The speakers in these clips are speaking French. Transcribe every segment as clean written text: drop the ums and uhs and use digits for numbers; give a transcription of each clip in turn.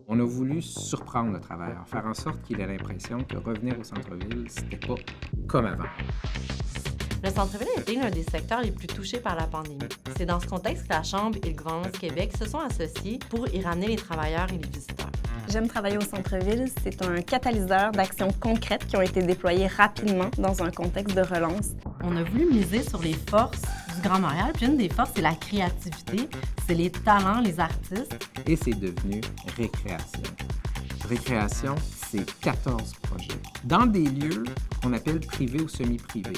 On a voulu surprendre le travailleur, faire en sorte qu'il ait l'impression que revenir au centre-ville, c'était pas comme avant. Le centre-ville a été l'un des secteurs les plus touchés par la pandémie. C'est dans ce contexte que la Chambre et le gouvernement du Québec se sont associés pour y ramener les travailleurs et les visiteurs. J'aime travailler au centre-ville. C'est un catalyseur d'actions concrètes qui ont été déployées rapidement dans un contexte de relance. On a voulu miser sur les forces du Grand Montréal. Puis une des forces, c'est la créativité, c'est les talents, les artistes. Et c'est devenu Récréation. Récréation, c'est 14 projets, dans des lieux qu'on appelle privés ou semi-privés.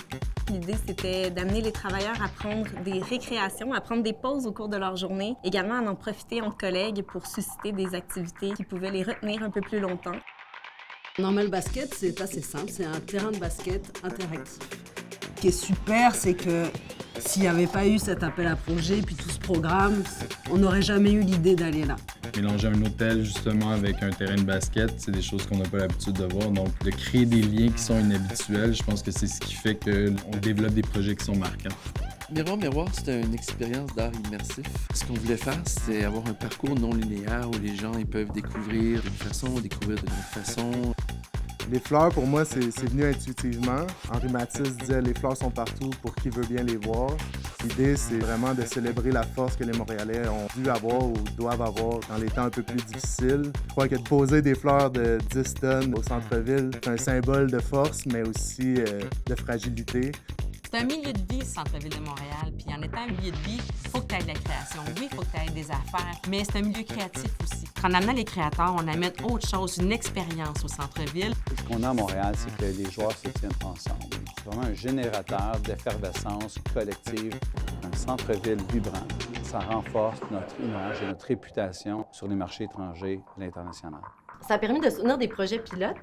L'idée, c'était d'amener les travailleurs à prendre des récréations, à prendre des pauses au cours de leur journée, également à en profiter entre collègues pour susciter des activités qui pouvaient les retenir un peu plus longtemps. Normal Basket, c'est assez simple, c'est un terrain de basket interactif. Ce qui est super, c'est que s'il n'y avait pas eu cet appel à projet puis tout ce programme, on n'aurait jamais eu l'idée d'aller là. Mélanger un hôtel justement avec un terrain de basket, c'est des choses qu'on n'a pas l'habitude de voir. Donc, de créer des liens qui sont inhabituels, je pense que c'est ce qui fait qu'on développe des projets qui sont marquants. Miroir Miroir, c'était une expérience d'art immersif. Ce qu'on voulait faire, c'est avoir un parcours non linéaire où les gens ils peuvent découvrir d'une façon, découvrir d'une autre façon. Les fleurs, pour moi, c'est venu intuitivement. Henri Matisse disait « Les fleurs sont partout pour qui veut bien les voir ». L'idée, c'est vraiment de célébrer la force que les Montréalais ont dû avoir ou doivent avoir dans les temps un peu plus difficiles. Je crois que de poser des fleurs de 10 tonnes au centre-ville, c'est un symbole de force, mais aussi de fragilité. C'est un milieu de vie, ce centre-ville de Montréal. Puis en étant un milieu de vie, il faut que tu aies de la création. Oui, il faut que tu aies des affaires, mais c'est un milieu créatif aussi. En amenant les créateurs, on amène autre chose, une expérience au centre-ville. Ce qu'on a à Montréal, c'est que les joueurs se tiennent ensemble. C'est vraiment un générateur d'effervescence collective, un centre-ville vibrant. Ça renforce notre image et notre réputation sur les marchés étrangers et l'international. Ça a permis de soutenir des projets pilotes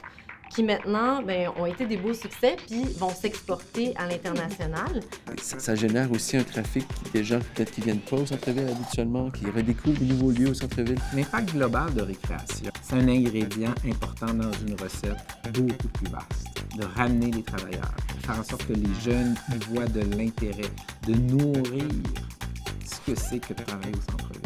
qui maintenant ont été des beaux succès puis vont s'exporter à l'international. Ça génère aussi un trafic des gens peut-être qui viennent pas au centre-ville habituellement, qui redécouvrent de nouveaux lieux au centre-ville. L'impact global de Récréation, c'est un ingrédient important dans une recette beaucoup plus vaste. De ramener les travailleurs, faire en sorte que les jeunes y voient de l'intérêt, de nourrir ce que c'est que de travailler au centre-ville.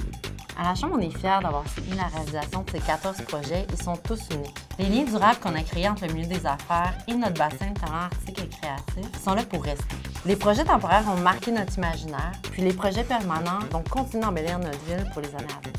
À la Chambre, on est fiers d'avoir soutenu la réalisation de ces 14 projets. Ils sont tous uniques. Les liens durables qu'on a créés entre le milieu des affaires et notre bassin de talents artistiques et créatifs sont là pour rester. Les projets temporaires ont marqué notre imaginaire, puis les projets permanents vont continuer d'embellir notre ville pour les années à venir.